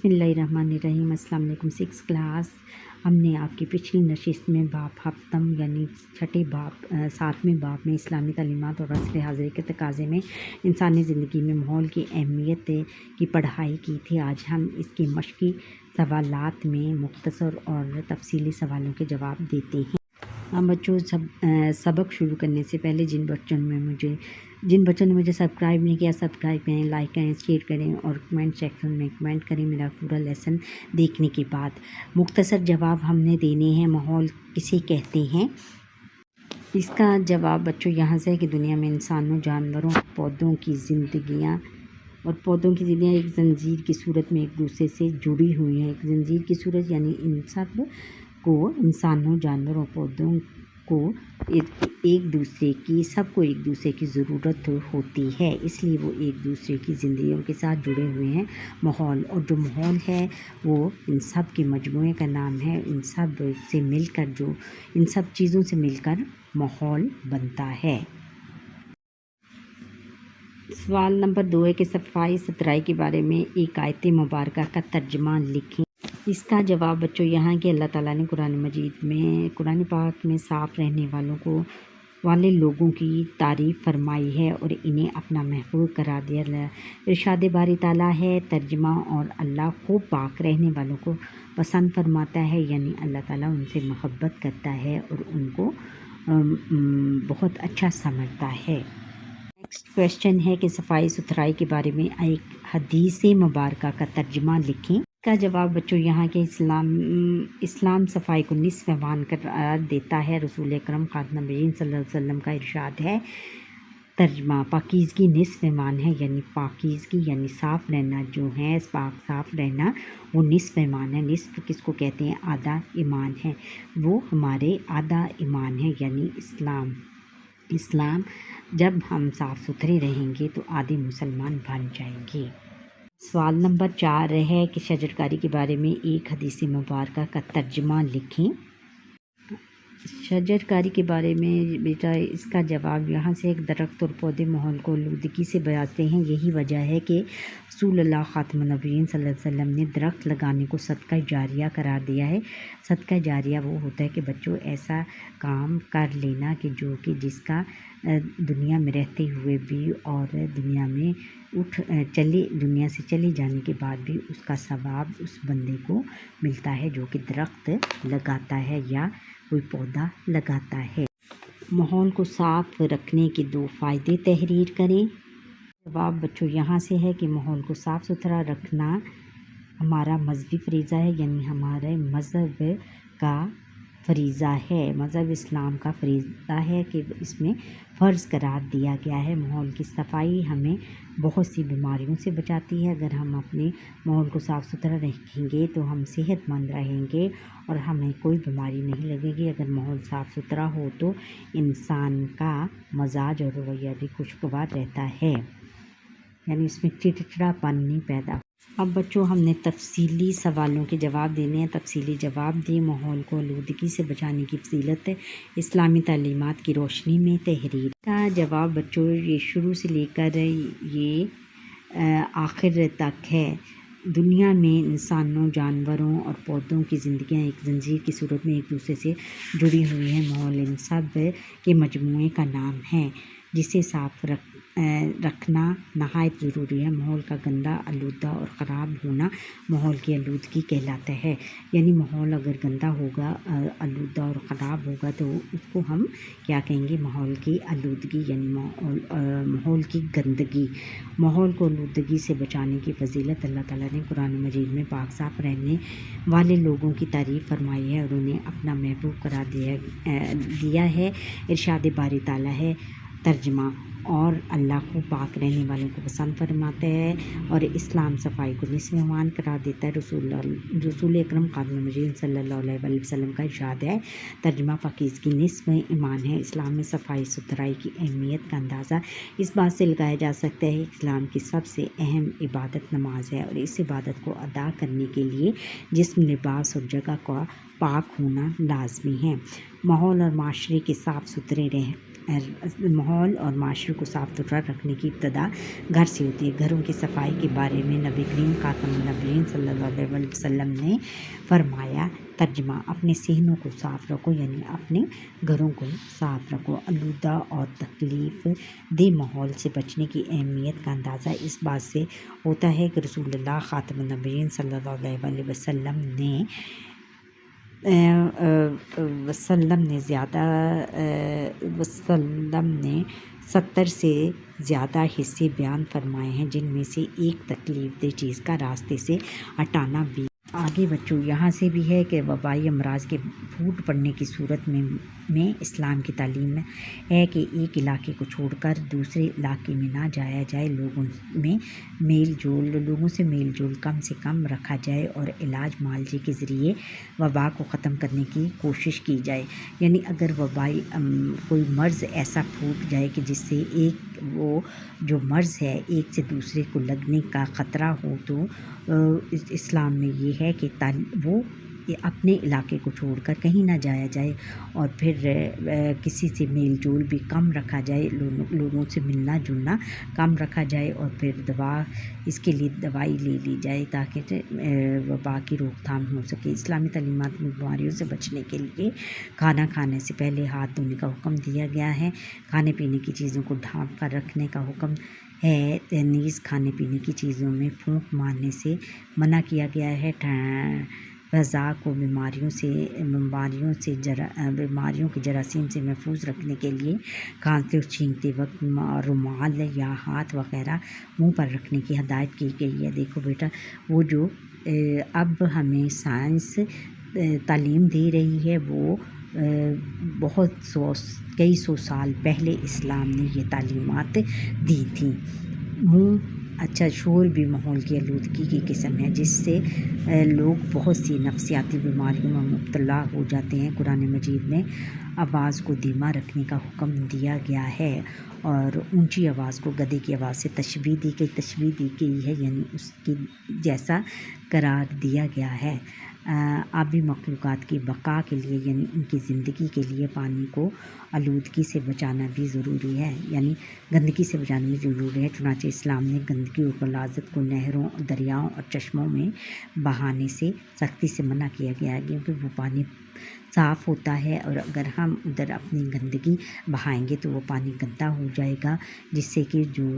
بسم اللہ الرحمن الرحیم۔ السلام علیکم۔ 6 کلاس ہم نے آپ کی پچھلی نشست میں باب ہفتم یعنی چھٹے باب 7ویں باب میں اسلامی تعلیمات اور عصر حاضر کے تقاضے میں انسانی زندگی میں ماحول کی اہمیت کی پڑھائی کی تھی۔ آج ہم اس کے مشقی سوالات میں مختصر اور تفصیلی سوالوں کے جواب دیتے ہیں۔ ہم بچوں سبق شروع کرنے سے پہلے جن بچوں نے مجھے سبسکرائب نہیں کیا، سبسکرائب کریں، لائک کریں، شیئر کریں اور کمنٹ سیکشن میں کمنٹ کریں میرا پورا لیسن دیکھنے کے بعد۔ مختصر جواب ہم نے دینے ہیں۔ ماحول کسے کہتے ہیں؟ اس کا جواب بچوں یہاں سے ہے کہ دنیا میں انسانوں، جانوروں، پودوں کی زندگیاں ایک زنجیر کی صورت میں ایک دوسرے سے جڑی ہوئی ہیں۔ ایک زنجیر کی صورت یعنی انسانوں، جانوروں، پودوں کو سب کو ایک دوسرے کی ضرورت ہوتی ہے، اس لیے وہ ایک دوسرے کی زندگیوں کے ساتھ جڑے ہوئے ہیں۔ ماحول، اور جو ماحول ہے وہ ان سب کے مجموعے کا نام ہے۔ ان سب چیزوں سے مل کر ماحول بنتا ہے۔ سوال نمبر 2 ہے کہ صفائی ستھرائی کے بارے میں ایک آیت مبارکہ کا ترجمہ لکھیں۔ اس کا جواب بچوں یہاں کہ اللہ تعالیٰ نے قرآن پاک میں صاف رہنے والے لوگوں کی تعریف فرمائی ہے اور انہیں اپنا محبوب قرار دیا۔ ارشاد باری تعالیٰ ہے ترجمہ، اور اللہ خوب پاک رہنے والوں کو پسند فرماتا ہے، یعنی اللہ تعالیٰ ان سے محبت کرتا ہے اور ان کو بہت اچھا سمجھتا ہے۔ نیکسٹ کویشچن ہے کہ صفائی ستھرائی کے بارے میں ایک حدیث مبارکہ کا ترجمہ لکھیں۔ اس کا جواب بچوں یہاں کے اسلام صفائی کو نصف ایمان قرار دیتا ہے۔ رسول اکرم خاتم النبیین صلی اللہ علیہ وسلم کا ارشاد ہے۔ ترجمہ: پاکیزگی نصف ایمان ہے، یعنی پاکیزگی یعنی صاف رہنا جو ہے، صاف رہنا وہ نصف ایمان ہے۔ نصف کس کو کہتے ہیں؟ آدھا ایمان ہے، وہ ہمارے آدھا ایمان ہے، یعنی اسلام جب ہم صاف ستھرے رہیں گے تو آدھے مسلمان بن جائیں گے۔ سوال نمبر 4 ہے کہ شجرکاری کے بارے میں ایک حدیث مبارکہ کا ترجمہ لکھیں۔ شجرکاری کے بارے میں بیٹا اس کا جواب یہاں سے: ایک درخت اور پودے ماحول کو آلودگی سے بچاتے ہیں۔ یہی وجہ ہے کہ رسول اللہ خاتم النبیین صلی اللہ علیہ وسلم نے درخت لگانے کو صدقہ جاریہ قرار دیا ہے۔ صدقہ جاریہ وہ ہوتا ہے کہ بچوں ایسا کام کر لینا کہ جس کا دنیا میں رہتے ہوئے بھی اور دنیا سے چلے جانے کے بعد بھی اس کا ثواب اس بندے کو ملتا ہے جو کہ درخت لگاتا ہے یا کوئی پودا لگاتا ہے۔ ماحول کو صاف رکھنے کے 2 فائدے تحریر کریں۔ جواب بچوں یہاں سے ہے کہ ماحول کو صاف ستھرا رکھنا ہمارا مذہبی فریضہ ہے، یعنی ہمارے مذہب کا فریضہ ہے، مذہب اسلام کا فریضہ ہے کہ اس میں فرض قرار دیا گیا ہے۔ ماحول کی صفائی ہمیں بہت سی بیماریوں سے بچاتی ہے۔ اگر ہم اپنے ماحول کو صاف ستھرا رکھیں گے تو ہم صحت مند رہیں گے اور ہمیں کوئی بیماری نہیں لگے گی۔ اگر ماحول صاف ستھرا ہو تو انسان کا مزاج اور رویہ بھی خوشگوار رہتا ہے، یعنی اس میں چڑچڑاپن نہیں پیدا۔ اب بچوں ہم نے تفصیلی سوالوں کے جواب دینے ہیں۔ تفصیلی جواب دیں۔ ماحول کو آلودگی سے بچانے کی فضیلت اسلامی تعلیمات کی روشنی میں تحریر۔ کا جواب بچوں یہ شروع سے لے کر یہ آخر تک ہے۔ دنیا میں انسانوں، جانوروں اور پودوں کی زندگیاں ایک زنجیر کی صورت میں ایک دوسرے سے جڑی ہوئی ہیں۔ ماحول ان سب کے مجموعے کا نام ہے، جسے صاف رکھنا نہایت ضروری ہے۔ ماحول کا گندا، آلودہ اور خراب ہونا ماحول کی آلودگی کہلاتا ہے، یعنی ماحول اگر گندا ہوگا، آلودہ اور خراب ہوگا تو اس کو ہم کیا کہیں گے؟ ماحول کی آلودگی، یعنی ماحول کی گندگی۔ ماحول کو آلودگی سے بچانے کی فضیلت اللہ تعالیٰ نے قرآن مجید میں پاک صاف رہنے والے لوگوں کی تعریف فرمائی ہے اور انہیں اپنا محبوب قرار دیا ہے۔ ارشاد باری تعالیٰ ہے ترجمہ: اور اللہ کو پاک رہنے والوں کو پسند فرماتا ہے اور اسلام صفائی کو نصف ایمان قرار دیتا ہے۔ رسول اکرم خاتم النبیین صلی اللہ علیہ وسلم کا ارشاد ہے ترجمہ: پاکیزگی نصف ایمان ہے۔ اسلام میں صفائی ستھرائی کی اہمیت کا اندازہ اس بات سے لگایا جا سکتا ہے کہ اسلام کی سب سے اہم عبادت نماز ہے اور اس عبادت کو ادا کرنے کے لیے جسم، لباس اور جگہ کا پاک ہونا لازمی ہے۔ ماحول اور معاشرے کے صاف ستھرے ماحول اور معاشرے کو صاف ستھرا رکھنے کی ابتدا گھر سے ہوتی ہے۔ گھروں کی صفائی کے بارے میں نبی کریم خاتم النبیین صلی اللہ علیہ وسلم نے فرمایا، ترجمہ: اپنے صحنوں کو صاف رکھو، یعنی اپنے گھروں کو صاف رکھو۔ آلودہ اور تکلیف دہ ماحول سے بچنے کی اہمیت کا اندازہ اس بات سے ہوتا ہے کہ رسول اللہ خاتم النبیین صلی اللہ علیہ وسلم نے 70 سے زیادہ حصے بیان فرمائے ہیں، جن میں سے ایک تکلیف دہ چیز کا راستے سے ہٹانا بھی۔ آگے بچوں، یہاں سے بھی ہے کہ وبائی امراض کے پھوٹ پڑنے کی صورت میں اسلام کی تعلیم ہے کہ ایک علاقے کو چھوڑ کر دوسرے علاقے میں نہ جایا جائے، لوگوں سے میل جول کم سے کم رکھا جائے اور علاج معالجے کے ذریعے وبا کو ختم کرنے کی کوشش کی جائے۔ یعنی اگر وبائی کوئی مرض ایسا پھوٹ جائے کہ جس سے وہ جو مرض ہے ایک سے دوسرے کو لگنے کا خطرہ ہو، تو اسلام میں یہ ہے کہ وہ اپنے علاقے کو چھوڑ کر کہیں نہ جایا جائے، اور پھر کسی سے میل جول بھی کم رکھا جائے، لوگوں سے ملنا جلنا کم رکھا جائے، اور پھر اس کے لیے دوائی لے لی جائے تاکہ وبا کی روک تھام ہو سکے۔ اسلامی تعلیمات میں بیماریوں سے بچنے کے لیے کھانا کھانے سے پہلے ہاتھ دھونے کا حکم دیا گیا ہے، کھانے پینے کی چیزوں کو ڈھانپ کر رکھنے کا حکم ہے، نیز کھانے پینے کی چیزوں میں پھونک مارنے سے منع کیا گیا ہے۔ غذا کو بیماریوں کے جراثیم سے محفوظ رکھنے کے لیے کھانستے اور چھینکتے وقت رومال یا ہاتھ وغیرہ منہ پر رکھنے کی ہدایت کی گئی ہے۔ دیکھو بیٹا، وہ جو اب ہمیں سائنس تعلیم دے رہی ہے، وہ کئی سو سال پہلے اسلام نے یہ تعلیمات دی تھیں۔ شور بھی ماحول کی آلودگی کی قسم ہے، جس سے لوگ بہت سی نفسیاتی بیماریوں میں مبتلا ہو جاتے ہیں۔ قرآن مجید میں آواز کو دھیما رکھنے کا حکم دیا گیا ہے، اور اونچی آواز کو گدھے کی آواز سے تشبیہ دی گئی ہے، یعنی اس کے جیسا قرار دیا گیا ہے۔ آبی مخلوقات کی بقا کے لیے، یعنی ان کی زندگی کے لیے پانی کو آلودگی سے بچانا بھی ضروری ہے، یعنی گندگی سے بچانا بھی ضروری ہے۔ چنانچہ اسلام نے گندگی اور غلاظت کو نہروں، دریاؤں اور چشموں میں بہانے سے سختی سے منع کیا گیا ہے، کیونکہ وہ پانی صاف ہوتا ہے، اور اگر ہم ادھر اپنی گندگی بہائیں گے تو وہ پانی گندا ہو جائے گا، جس سے کہ جو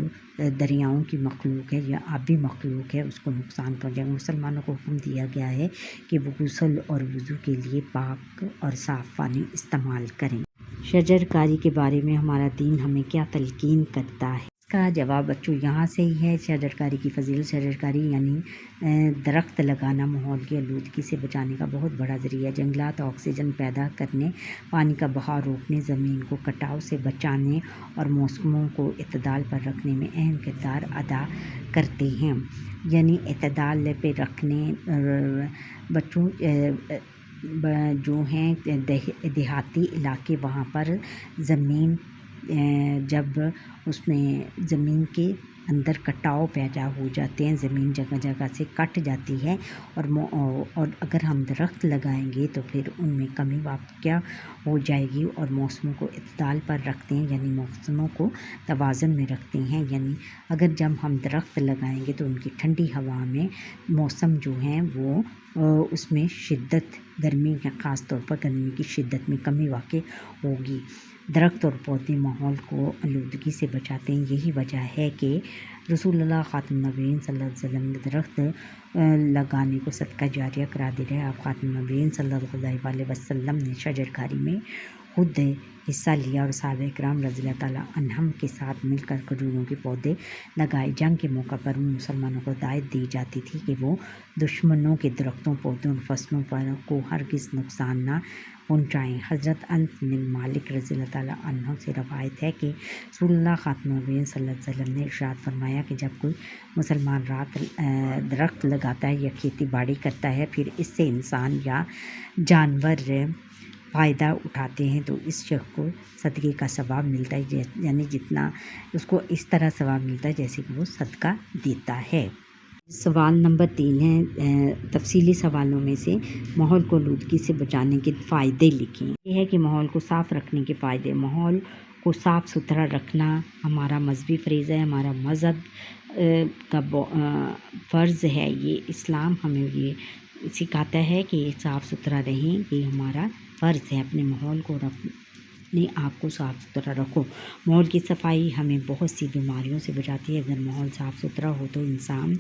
دریاؤں کی مخلوق ہے یا آبی مخلوق ہے اس کو نقصان پہنچے گا۔ مسلمانوں کو حکم دیا گیا ہے کہ وہ غسل اور وضو کے لیے پاک اور صاف پانی استعمال کریں۔ شجر کاری کے بارے میں ہمارا دین ہمیں کیا تلقین کرتا ہے؟ اس کا جواب بچوں یہاں سے ہی ہے۔ شجر کاری کی فضیلت: شجر کاری یعنی درخت لگانا ماحول کی آلودگی سے بچانے کا بہت بڑا ذریعہ ہے۔ جنگلات آکسیجن پیدا کرنے، پانی کا بہاؤ روکنے، زمین کو کٹاؤ سے بچانے اور موسموں کو اعتدال پر رکھنے میں اہم کردار ادا کرتے ہیں۔ یعنی اعتدال پہ رکھنے بچوں جو ہیں دیہاتی علاقے، وہاں پر زمین جب اس میں زمین کے اندر کٹاؤ پیدا ہو جاتے ہیں، زمین جگہ جگہ سے کٹ جاتی ہے، اور اگر ہم درخت لگائیں گے تو پھر ان میں کمی واقع ہو جائے گی، اور موسموں کو اعتدال پر رکھتے ہیں، یعنی موسموں کو توازن میں رکھتے ہیں۔ یعنی اگر جب ہم درخت لگائیں گے تو ان کی ٹھنڈی ہوا میں موسم جو ہیں وہ اس میں شدت گرمی کا، خاص طور پر گرمی کی شدت میں کمی واقع ہوگی۔ درخت اور پودے ماحول کو آلودگی سے بچاتے ہیں۔ یہی وجہ ہے کہ رسول اللہ خاتم النبیین صلی اللہ علیہ وسلم نے درخت لگانے کو صدقہ جاریہ قرار دیا۔ آپ خاتم النبیین صلی اللہ علیہ وسلم نے شجر کاری میں خود حصہ لیا اور صحابہ کرام رضی اللہ تعالیٰ عنہم کے ساتھ مل کر کھجوروں کے پودے لگائے۔ جنگ کے موقع پر مسلمانوں کو ہدایت دی جاتی تھی کہ وہ دشمنوں کے درختوں، پودوں اور فصلوں کو ہرگز نقصان نہ پہنچائیں۔ حضرت انس بن مالک رضی اللہ تعالیٰ عنہ سے روایت ہے کہ رسول اللہ خاتم النبیین صلی اللہ علیہ وسلم نے ارشاد فرمایا کہ جب کوئی مسلمان درخت لگاتا ہے یا کھیتی باڑی کرتا ہے، پھر اس سے انسان یا جانور فائدہ اٹھاتے ہیں، تو اس شخص کو صدقے کا ثواب ملتا ہے، یعنی جتنا اس کو اس طرح ثواب ملتا ہے جیسے کہ وہ صدقہ دیتا ہے۔ سوال نمبر 3 ہے، تفصیلی سوالوں میں سے ماحول کو آلودگی سے بچانے کے فائدے لکھیں۔ یہ ہے کہ ماحول کو صاف رکھنے کے فائدے: ماحول کو صاف ستھرا رکھنا ہمارا مذہبی فریضہ ہے، ہمارا مذہب کا فرض ہے، یہ اسلام ہمیں یہ سکھاتا ہے کہ صاف ستھرا رہیں، یہ ہمارا فرض ہے۔ اپنے ماحول کو اپنے آپ کو صاف ستھرا رکھو۔ ماحول کی صفائی ہمیں بہت سی بیماریوں سے بچاتی ہے۔ اگر ماحول صاف ستھرا ہو تو انسان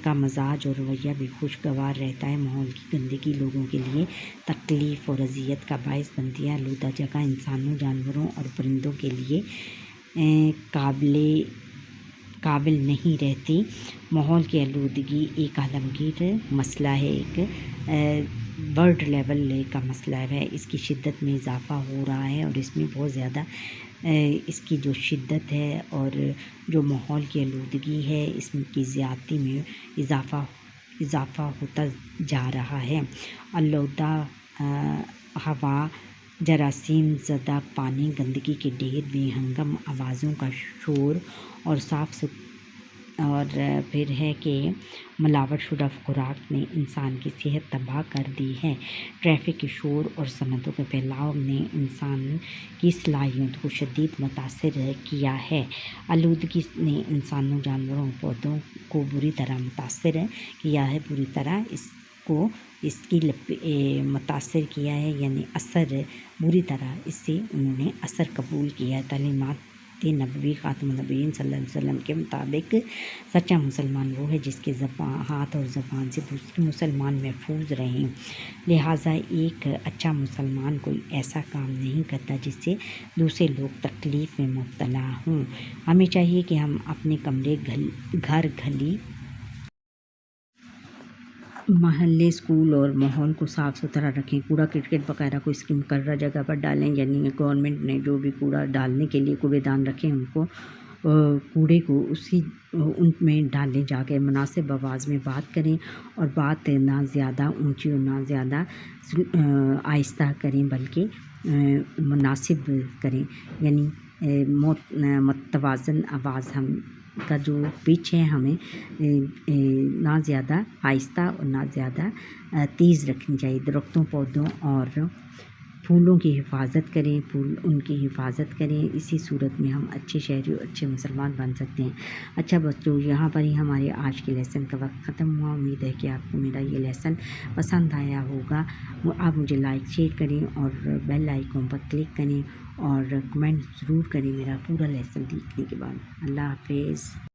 کا مزاج اور رویہ بھی خوشگوار رہتا ہے۔ ماحول کی گندگی لوگوں کے لیے تکلیف اور اذیت کا باعث بنتی ہے۔ آلودہ جگہ انسانوں، جانوروں اور پرندوں کے لیے قابل نہیں رہتی۔ ماحول کی آلودگی ایک عالمگیر مسئلہ ہے، ایک ورلڈ لیول کا مسئلہ ہے۔ اس کی شدت میں اضافہ ہو رہا ہے اور اس میں بہت زیادہ اس کی جو شدت ہے اور جو ماحول کی آلودگی ہے اس کی زیادتی میں اضافہ ہوتا جا رہا ہے۔ آلودہ ہوا، جراثیم زدہ پانی، گندگی کے ڈھیر، بے ہنگم آوازوں کا شور اور پھر ہے کہ ملاوٹ شدہ خوراک نے انسان کی صحت تباہ کر دی ہے۔ ٹریفک کے شور اور صنعتوں کے پھیلاؤ نے انسان کی صلاحیت کو شدید متاثر کیا ہے۔ آلودگی نے انسانوں، جانوروں اور پودوں کو بری طرح متاثر کیا ہے، بری طرح اس کی متاثر کیا ہے، یعنی اثر بری طرح اس سے انہوں نے اثر قبول کیا ہے۔ تعلیمات نبوی خاتم النبیین صلی اللہ علیہ وسلم کے مطابق سچا مسلمان وہ ہے جس کے ہاتھ اور زبان سے دوسرے مسلمان محفوظ رہیں۔ لہٰذا ایک اچھا مسلمان کوئی ایسا کام نہیں کرتا جس سے دوسرے لوگ تکلیف میں مبتلا ہوں۔ ہمیں چاہیے کہ ہم اپنے کمرے، گھر، گلی، محلے، اسکول اور ماحول کو صاف ستھرا رکھیں۔ کوڑا کرکٹ وغیرہ کو اس کی مقررہ جگہ پر ڈالیں، یعنی گورنمنٹ نے جو بھی کوڑا ڈالنے کے لیے کوڑے دان رکھیں ان کو کوڑے کو ان میں ڈالیں جا کے۔ مناسب آواز میں بات کریں اور بات نہ زیادہ اونچی اور نہ زیادہ آہستہ کریں بلکہ مناسب کریں، یعنی متوازن آواز کا جو پچ ہے ہمیں نہ زیادہ آہستہ اور نہ زیادہ تیز رکھنی چاہیے۔ درختوں، پودوں اور پھولوں کی حفاظت کریں، ان کی حفاظت کریں۔ اسی صورت میں ہم اچھے شہری اور اچھے مسلمان بن سکتے ہیں۔ اچھا بچوں، یہاں پر ہی ہمارے آج کے لیسن کا وقت ختم ہوا۔ امید ہے کہ آپ کو میرا یہ لیسن پسند آیا ہوگا۔ آپ مجھے لائک، شیئر کریں اور بیل آئیکن پر کلک کریں اور کمنٹ ضرور کریں میرا پورا لیسن دیکھنے کے بعد۔ اللہ حافظ۔